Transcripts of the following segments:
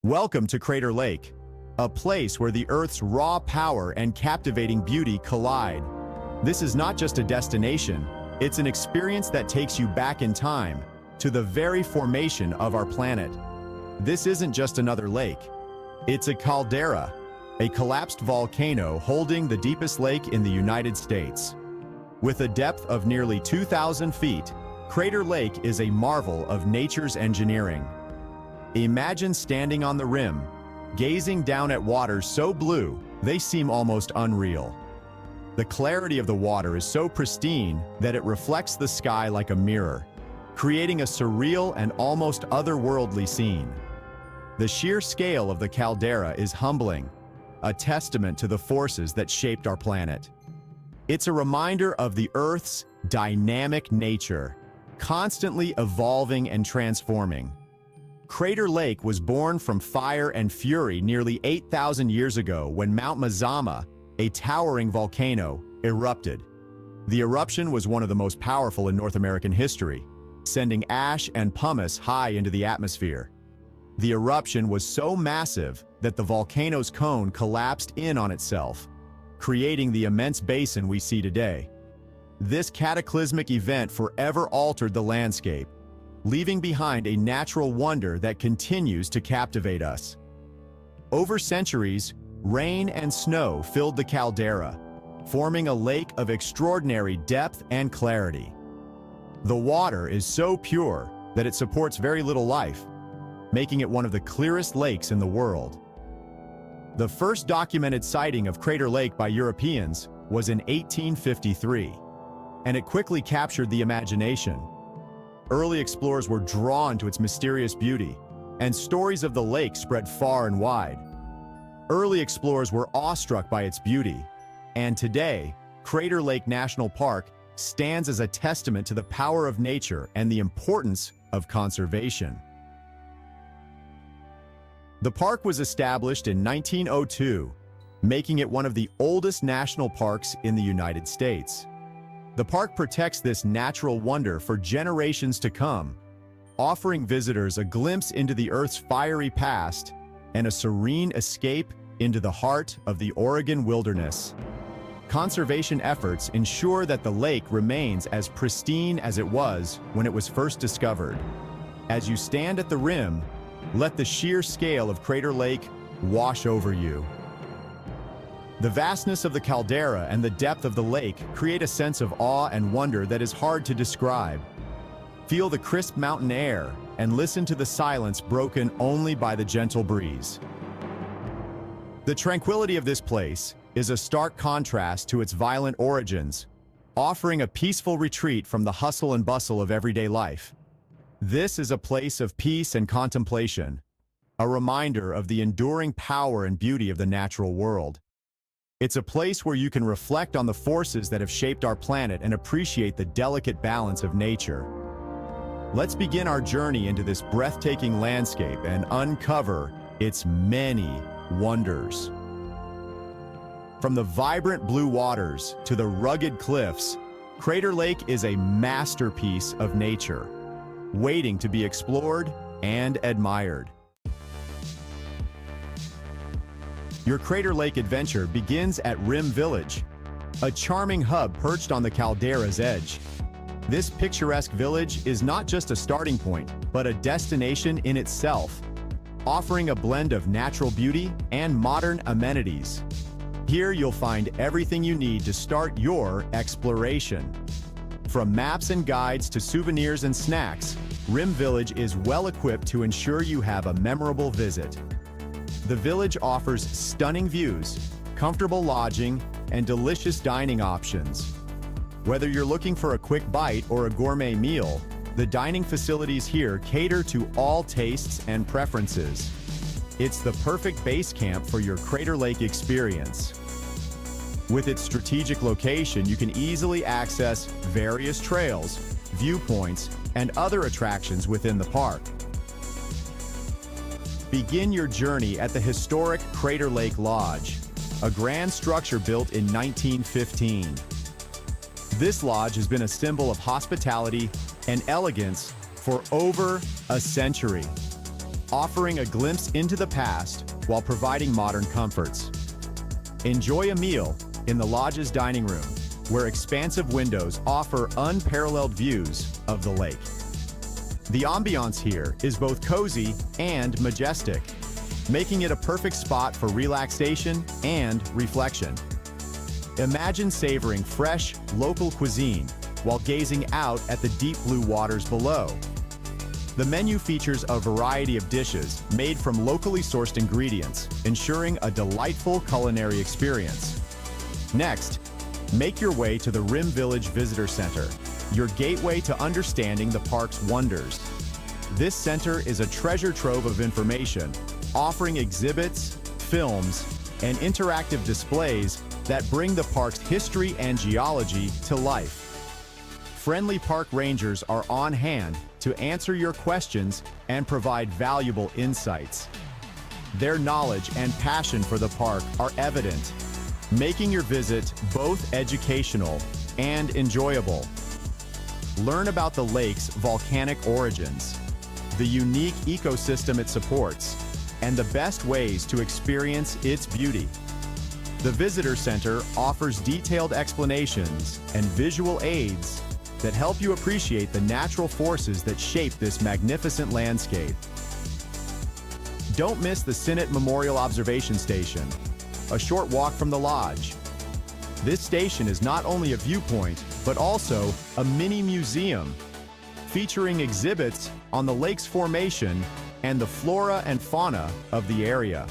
Welcome to Crater Lake, a place where the Earth's raw power and captivating beauty collide. This is not just a destination, it's an experience that takes you back in time, to the very formation of our planet. This isn't just another lake. It's a caldera, a collapsed volcano holding the deepest lake in the United States. With a depth of nearly 2,000 feet, Crater Lake is a marvel of nature's engineering. Imagine standing on the rim, gazing down at waters so blue, they seem almost unreal. The clarity of the water is so pristine that it reflects the sky like a mirror, creating a surreal and almost otherworldly scene. The sheer scale of the caldera is humbling, a testament to the forces that shaped our planet. It's a reminder of the Earth's dynamic nature, constantly evolving and transforming. Crater Lake was born from fire and fury nearly 8,000 years ago when Mount Mazama, a towering volcano, erupted. The eruption was one of the most powerful in North American history, sending ash and pumice high into the atmosphere. The eruption was so massive that the volcano's cone collapsed in on itself, creating the immense basin we see today. This cataclysmic event forever altered the landscape, leaving behind a natural wonder that continues to captivate us. Over centuries, rain and snow filled the caldera, forming a lake of extraordinary depth and clarity. The water is so pure that it supports very little life, making it one of the clearest lakes in the world. The first documented sighting of Crater Lake by Europeans was in 1853, and it quickly captured the imagination. Early explorers were drawn to its mysterious beauty, and stories of the lake spread far and wide. Early explorers were awestruck by its beauty, and today, Crater Lake National Park stands as a testament to the power of nature and the importance of conservation. The park was established in 1902, making it one of the oldest national parks in the United States. The park protects this natural wonder for generations to come, offering visitors a glimpse into the Earth's fiery past and a serene escape into the heart of the Oregon wilderness. Conservation efforts ensure that the lake remains as pristine as it was when it was first discovered. As you stand at the rim, let the sheer scale of Crater Lake wash over you. The vastness of the caldera and the depth of the lake create a sense of awe and wonder that is hard to describe. Feel the crisp mountain air and listen to the silence broken only by the gentle breeze. The tranquility of this place is a stark contrast to its violent origins, offering a peaceful retreat from the hustle and bustle of everyday life. This is a place of peace and contemplation, a reminder of the enduring power and beauty of the natural world. It's a place where you can reflect on the forces that have shaped our planet and appreciate the delicate balance of nature. Let's begin our journey into this breathtaking landscape and uncover its many wonders. From the vibrant blue waters to the rugged cliffs, Crater Lake is a masterpiece of nature, waiting to be explored and admired. Your Crater Lake adventure begins at Rim Village, a charming hub perched on the caldera's edge. This picturesque village is not just a starting point, but a destination in itself, offering a blend of natural beauty and modern amenities. Here you'll find everything you need to start your exploration. From maps and guides to souvenirs and snacks, Rim Village is well equipped to ensure you have a memorable visit. The village offers stunning views, comfortable lodging, and delicious dining options. Whether you're looking for a quick bite or a gourmet meal, the dining facilities here cater to all tastes and preferences. It's the perfect base camp for your Crater Lake experience. With its strategic location, you can easily access various trails, viewpoints, and other attractions within the park. Begin your journey at the historic Crater Lake Lodge, a grand structure built in 1915. This lodge has been a symbol of hospitality and elegance for over a century. offering a glimpse into the past while providing modern comforts. Enjoy a meal in the lodge's dining room, where expansive windows offer unparalleled views of the lake. The ambiance here is both cozy and majestic, making it a perfect spot for relaxation and reflection. Imagine savoring fresh, local cuisine while gazing out at the deep blue waters below. The menu features a variety of dishes made from locally sourced ingredients, ensuring a delightful culinary experience. Next, make your way to the Rim Village Visitor Center, your gateway to understanding the park's wonders. This center is a treasure trove of information, offering exhibits, films, and interactive displays that bring the park's history and geology to life. Friendly park rangers are on hand to answer your questions and provide valuable insights. Their knowledge and passion for the park are evident, making your visit both educational and enjoyable. Learn about the lake's volcanic origins, the unique ecosystem it supports, and the best ways to experience its beauty. The Visitor Center offers detailed explanations and visual aids that help you appreciate the natural forces that shape this magnificent landscape. Don't miss the Scenic Memorial Observation Station, a short walk from the lodge. This station is not only a viewpoint, but also a mini museum, featuring exhibits on the lake's formation and the flora and fauna of the area.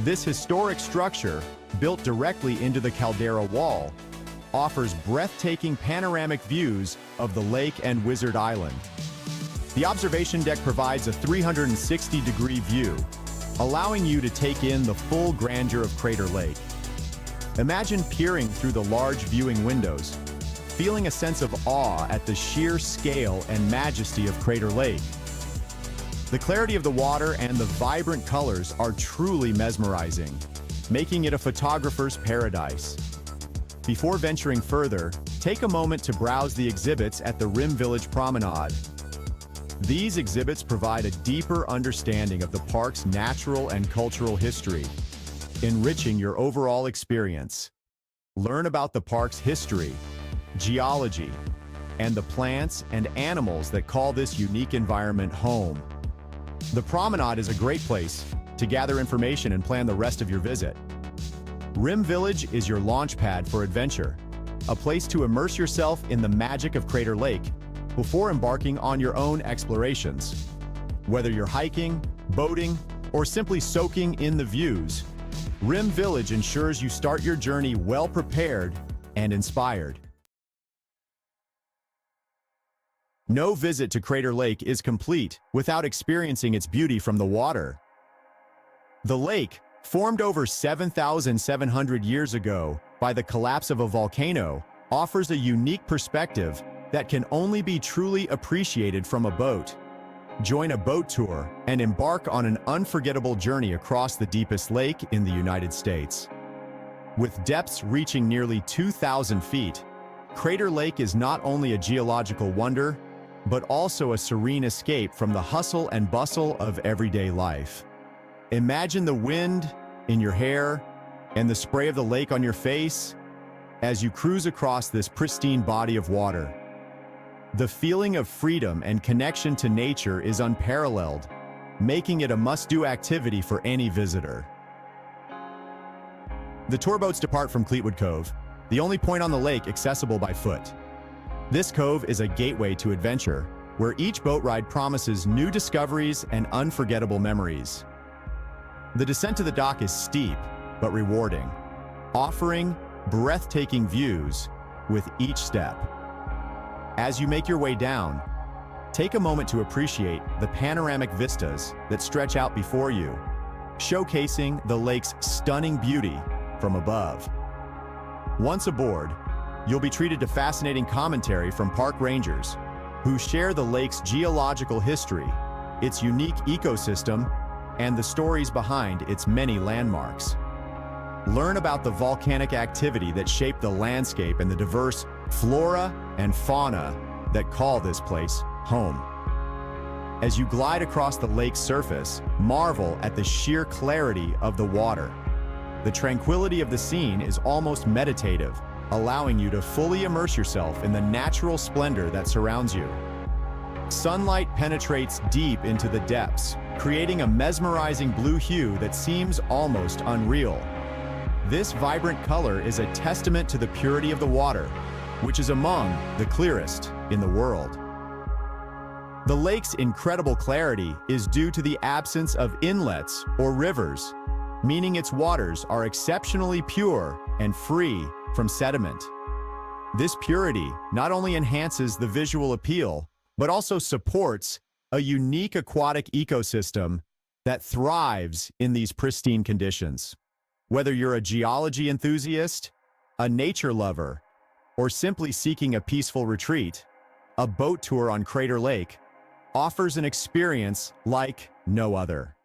This historic structure, built directly into the caldera wall, offers breathtaking panoramic views of the lake and Wizard Island. The observation deck provides a 360-degree view, allowing you to take in the full grandeur of Crater Lake. Imagine peering through the large viewing windows, feeling a sense of awe at the sheer scale and majesty of Crater Lake. The clarity of the water and the vibrant colors are truly mesmerizing, making it a photographer's paradise. Before venturing further, take a moment to browse the exhibits at the Rim Village Promenade. These exhibits provide a deeper understanding of the park's natural and cultural history, enriching your overall experience. Learn about the park's history, geology, and the plants and animals that call this unique environment home. The promenade is a great place to gather information and plan the rest of your visit. Rim Village is your launch pad for adventure, a place to immerse yourself in the magic of Crater Lake before embarking on your own explorations. Whether you're hiking, boating, or simply soaking in the views, Rim Village ensures you start your journey well prepared and inspired. No visit to Crater Lake is complete without experiencing its beauty from the water. The lake, formed over 7,700 years ago by the collapse of a volcano, offers a unique perspective that can only be truly appreciated from a boat. Join a boat tour and embark on an unforgettable journey across the deepest lake in the United States. With depths reaching nearly 2,000 feet, Crater Lake is not only a geological wonder, but also a serene escape from the hustle and bustle of everyday life. Imagine the wind in your hair and the spray of the lake on your face as you cruise across this pristine body of water. The feeling of freedom and connection to nature is unparalleled, making it a must-do activity for any visitor. The tour boats depart from Cleetwood Cove, the only point on the lake accessible by foot. This cove is a gateway to adventure, where each boat ride promises new discoveries and unforgettable memories. The descent to the dock is steep, but rewarding, offering breathtaking views with each step. As you make your way down, take a moment to appreciate the panoramic vistas that stretch out before you, showcasing the lake's stunning beauty from above. Once aboard, you'll be treated to fascinating commentary from park rangers who share the lake's geological history, its unique ecosystem, and the stories behind its many landmarks. Learn about the volcanic activity that shaped the landscape and the diverse flora and fauna that call this place home. As you glide across the lake's surface, marvel at the sheer clarity of the water. The tranquility of the scene is almost meditative, allowing you to fully immerse yourself in the natural splendor that surrounds you. Sunlight penetrates deep into the depths, creating a mesmerizing blue hue that seems almost unreal. This vibrant color is a testament to the purity of the water, which is among the clearest in the world. The lake's incredible clarity is due to the absence of inlets or rivers, meaning its waters are exceptionally pure and free from sediment. This purity not only enhances the visual appeal, but also supports a unique aquatic ecosystem that thrives in these pristine conditions. Whether you're a geology enthusiast, a nature lover, or simply seeking a peaceful retreat, a boat tour on Crater Lake offers an experience like no other.